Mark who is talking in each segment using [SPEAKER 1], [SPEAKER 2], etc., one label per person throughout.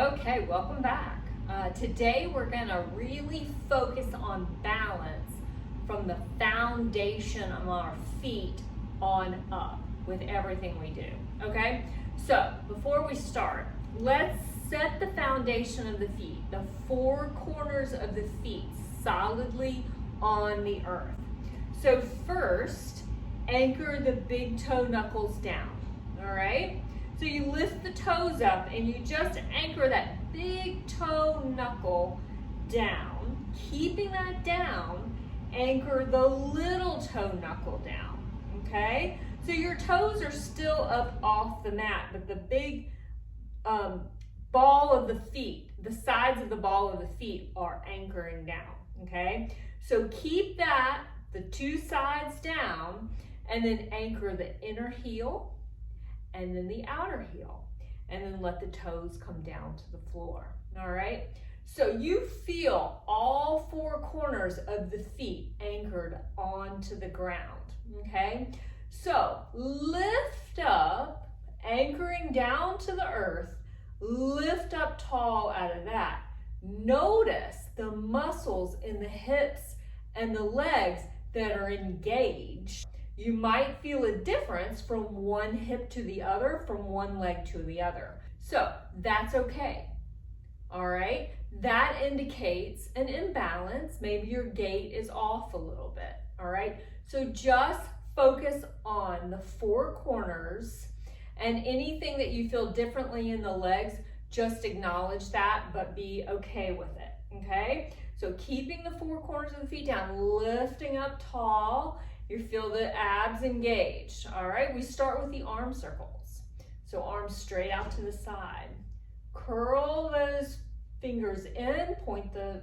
[SPEAKER 1] Okay, welcome back. Today we're going to really focus on balance from the foundation of our feet on up with everything we do. Okay, so before we start, let's set the foundation of the feet, the four corners of the feet solidly on the earth. So first, anchor the big toe knuckles down, all right? So you lift the toes up and you just anchor that big toe knuckle down. Keeping that down, anchor the little toe knuckle down, okay? So your toes are still up off the mat, but the big ball of the feet, the sides of the ball of the feet are anchoring down, okay? So keep that, the two sides down, and then anchor the inner heel and then the outer heel, and then let the toes come down to the floor, all right? So you feel all four corners of the feet anchored onto the ground, okay? So lift up, anchoring down to the earth, lift up tall out of that. Notice the muscles in the hips and the legs that are engaged. You might feel a difference from one hip to the other, from one leg to the other. So that's okay, all right? That indicates an imbalance. Maybe your gait is off a little bit, all right? So just focus on the four corners, and anything that you feel differently in the legs, just acknowledge that, but be okay with it, okay? So keeping the four corners of the feet down, lifting up tall. You feel the abs engaged, all right? We start with the arm circles. So arms straight out to the side. Curl those fingers in, point the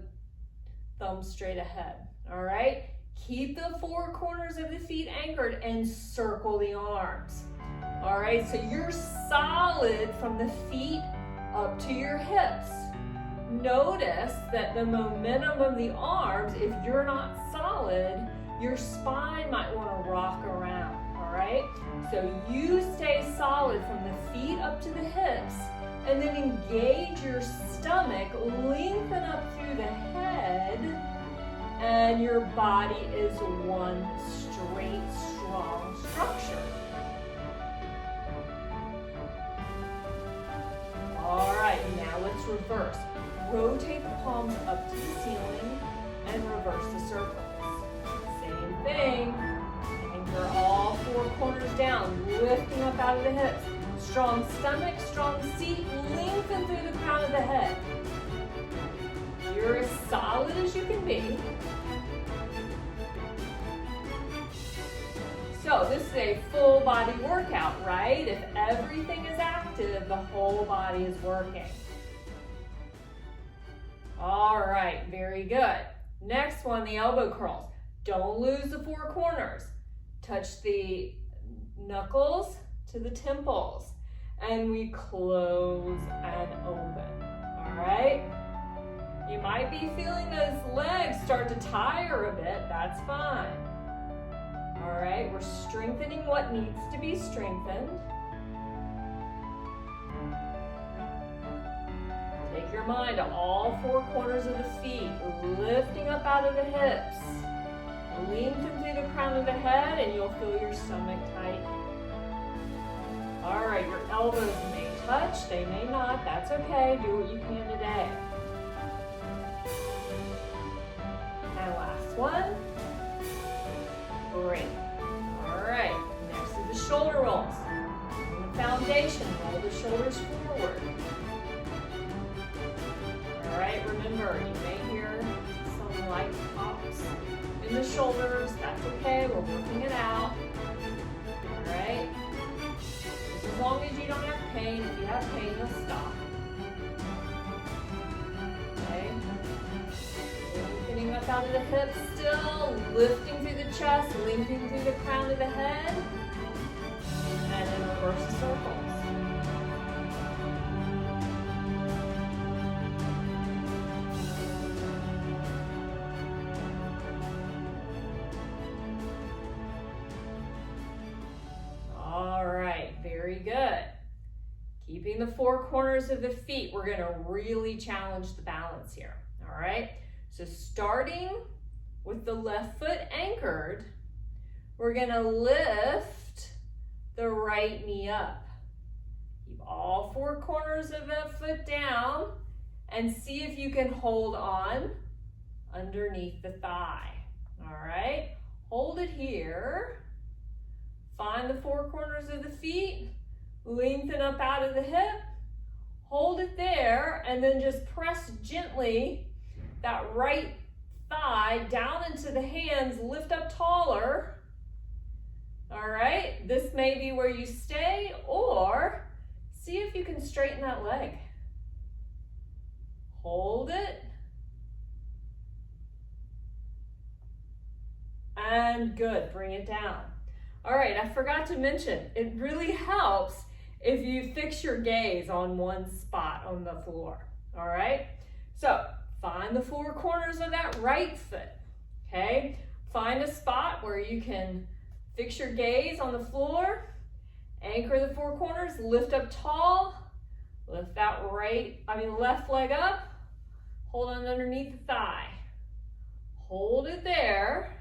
[SPEAKER 1] thumb straight ahead, all right? Keep the four corners of the feet anchored and circle the arms, all right? So you're solid from the feet up to your hips. Notice that the momentum of the arms, if you're not solid, your spine might want to rock around, all right? So you stay solid from the feet up to the hips, and then engage your stomach, lengthen up through the head, and your body is one straight, strong structure. All right, now let's reverse. Rotate the palms up to the ceiling and reverse the circles. Same thing. Anchor all four corners down, lifting up out of the hips. Strong stomach, strong seat, lengthen through the crown of the head. You're as solid as you can be. So this is a full body workout, right? If everything is active, the whole body is working. All right, very good. Next one, the elbow curls. Don't lose the four corners. Touch the knuckles to the temples, and we close and open, all right? You might be feeling those legs start to tire a bit, that's fine. All right, we're strengthening what needs to be strengthened. Take your mind to all four corners of the feet, lifting up out of the hips. Lengthen through the crown of the head, and you'll feel your stomach tighten. All right, your elbows may touch, they may not, that's okay. Do what you can today. And last one. Great. All right, next is the shoulder rolls. On the foundation, roll the shoulders forward. All right, remember, you may hear some light pops in the shoulders. That's okay, we're working it out. All right, just as long as you don't have pain. If you have pain, you'll stop. Okay, lengthening up out of the hips still, lifting through the chest, lengthening through the crown of the head, and then reverse the circles. Keeping the four corners of the feet, we're gonna really challenge the balance here, all right? So starting with the left foot anchored, we're gonna lift the right knee up. Keep all four corners of that foot down and see if you can hold on underneath the thigh, all right? Hold it here. Find the four corners of the feet. Lengthen up out of the hip, hold it there, and then just press gently that right thigh down into the hands, lift up taller. All right, this may be where you stay, or see if you can straighten that leg. Hold it. And good, bring it down. All right, I forgot to mention, it really helps if you fix your gaze on one spot on the floor, all right? So find the four corners of that right foot, okay? Find a spot where you can fix your gaze on the floor, anchor the four corners, lift up tall, lift that left leg up, hold on underneath the thigh. Hold it there.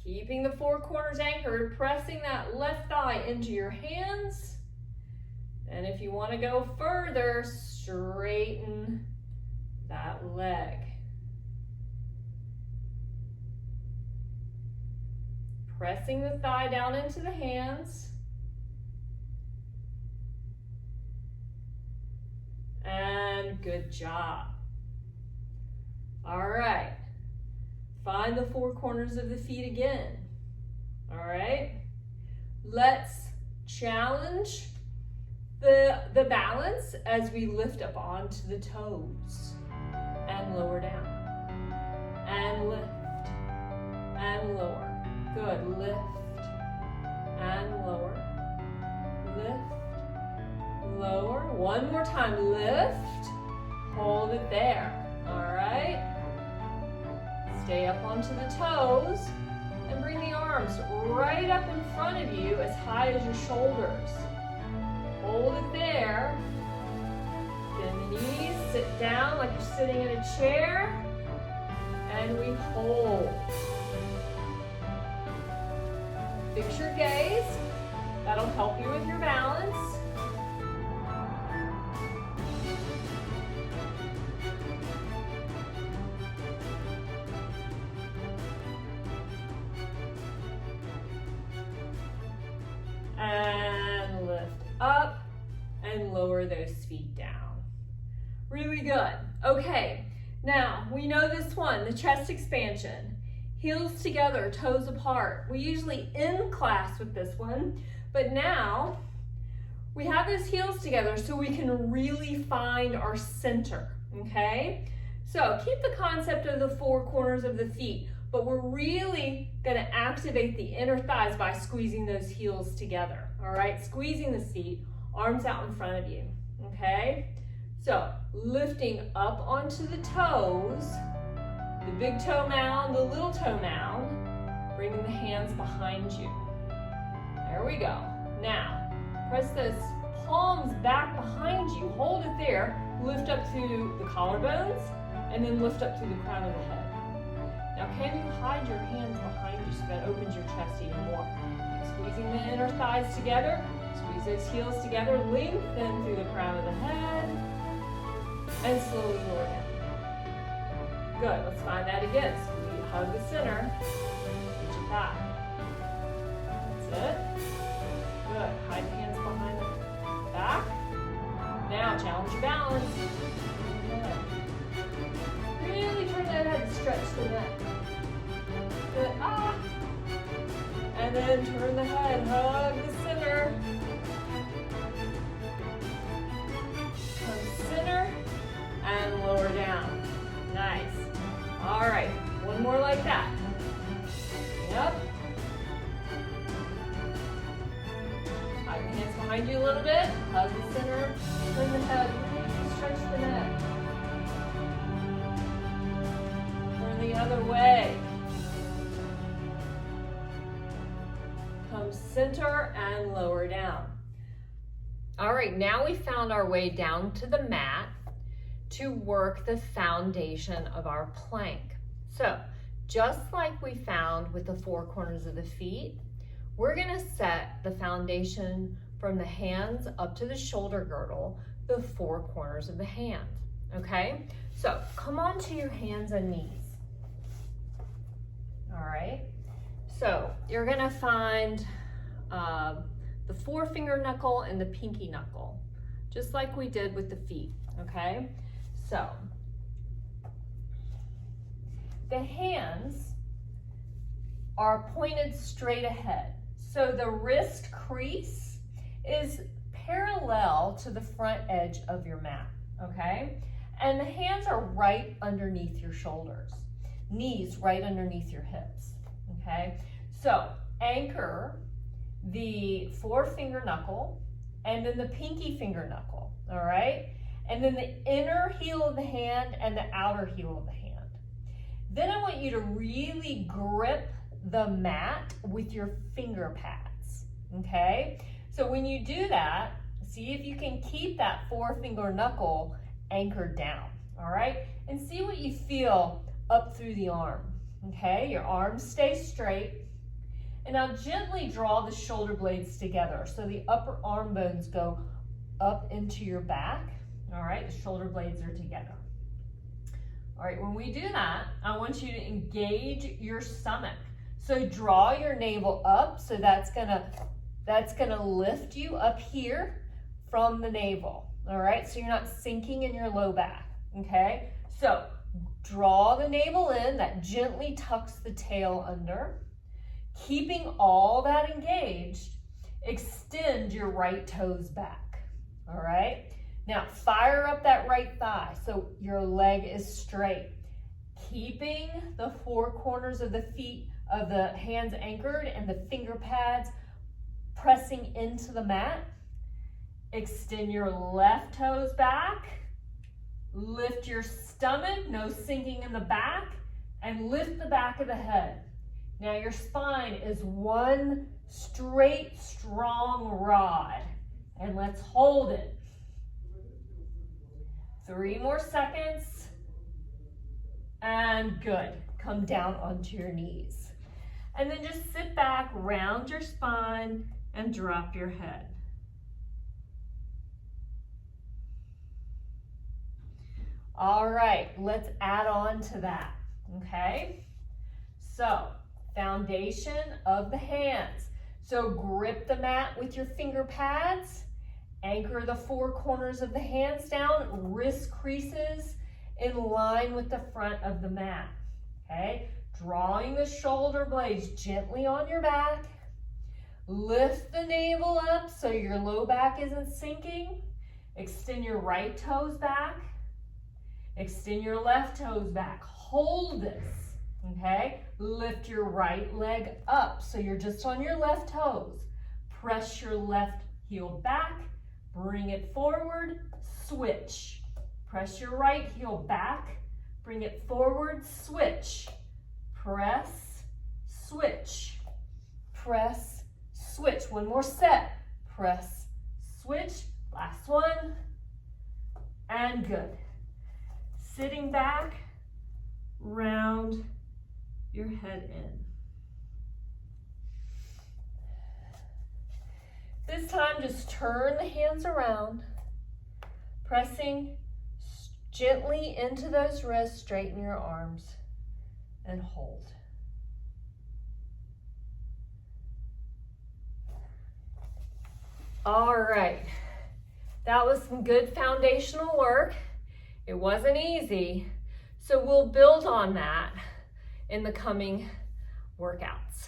[SPEAKER 1] Keeping the four corners anchored, pressing that left thigh into your hands. And if you want to go further, straighten that leg. Pressing the thigh down into the hands. And good job. All right. Find the four corners of the feet again, all right? Let's challenge the balance as we lift up onto the toes and lower down, and lift, and lower. Good, lift, and lower, lift, lower. One more time, lift, hold it there, all right? Stay up onto the toes and bring the arms right up in front of you as high as your shoulders. Hold it there. Bend the knees, sit down like you're sitting in a chair, and we hold. Fix your gaze. That'll help you with your balance. And lift up and lower those feet down. Really good. Okay, now we know this one, the chest expansion. Heels together, toes apart. We usually end class with this one, but now we have those heels together so we can really find our center, okay? So keep the concept of the four corners of the feet, but we're really gonna activate the inner thighs by squeezing those heels together, all right? Squeezing the seat, arms out in front of you, okay? So lifting up onto the toes, the big toe mound, the little toe mound, bringing the hands behind you. There we go. Now, press those palms back behind you, hold it there, lift up through the collarbones, and then lift up through the crown of the head. Now, can you hide your hands behind you so that opens your chest even more? Squeezing the inner thighs together, squeeze those heels together, lengthen through the crown of the head, and slowly lower down. Good, let's find that again. Squeeze, hug the center, reach it back. That's it. Good, hide the hands behind the back. Now, challenge your balance. Good. Really turn that head, stretch the neck. Good, and then turn the head, hug the center. Come center and lower down. Nice. All right, one more like that. Yep. Hug the hands behind you a little bit. Hug the center, turn the head, really stretch the neck. Turn the other way. Come center and lower down. All right, now we found our way down to the mat to work the foundation of our plank. So just like we found with the four corners of the feet, we're gonna set the foundation from the hands up to the shoulder girdle, the four corners of the hand, okay? So come on to your hands and knees, all right? So you're gonna find the forefinger knuckle and the pinky knuckle, just like we did with the feet, okay? So the hands are pointed straight ahead. So the wrist crease is parallel to the front edge of your mat, okay? And the hands are right underneath your shoulders, knees right underneath your hips, okay? So anchor the forefinger knuckle and then the pinky finger knuckle, all right? And then the inner heel of the hand and the outer heel of the hand. Then I want you to really grip the mat with your finger pads, okay? So when you do that, see if you can keep that forefinger knuckle anchored down, all right? And see what you feel up through the arm, okay? Your arms stay straight. And now gently draw the shoulder blades together so the upper arm bones go up into your back. All right, the shoulder blades are together. All right, when we do that, I want you to engage your stomach. So draw your navel up, so that's gonna lift you up here from the navel. All right, so you're not sinking in your low back, okay? So draw the navel in, that gently tucks the tail under. Keeping all that engaged, extend your right toes back, all right? Now fire up that right thigh so your leg is straight. Keeping the four corners of the feet, of the hands anchored and the finger pads pressing into the mat. Extend your left toes back, lift your stomach, no sinking in the back, and lift the back of the head. Now your spine is one straight, strong rod, and let's hold it. 3 more seconds, and good. Come down onto your knees. And then just sit back, round your spine, and drop your head. All right, let's add on to that, okay? So, foundation of the hands. So grip the mat with your finger pads, anchor the four corners of the hands down, wrist creases in line with the front of the mat, okay? Drawing the shoulder blades gently on your back, lift the navel up so your low back isn't sinking, extend your right toes back, extend your left toes back, hold this. Okay, lift your right leg up so you're just on your left toes. Press your left heel back, bring it forward, switch. Press your right heel back, bring it forward, switch. Press, switch. Press, switch. One more set. Press, switch. Last one. And good. Sitting back, round your head in. This time, just turn the hands around, pressing gently into those wrists, straighten your arms, and hold. All right, that was some good foundational work. It wasn't easy, so we'll build on that in the coming workouts.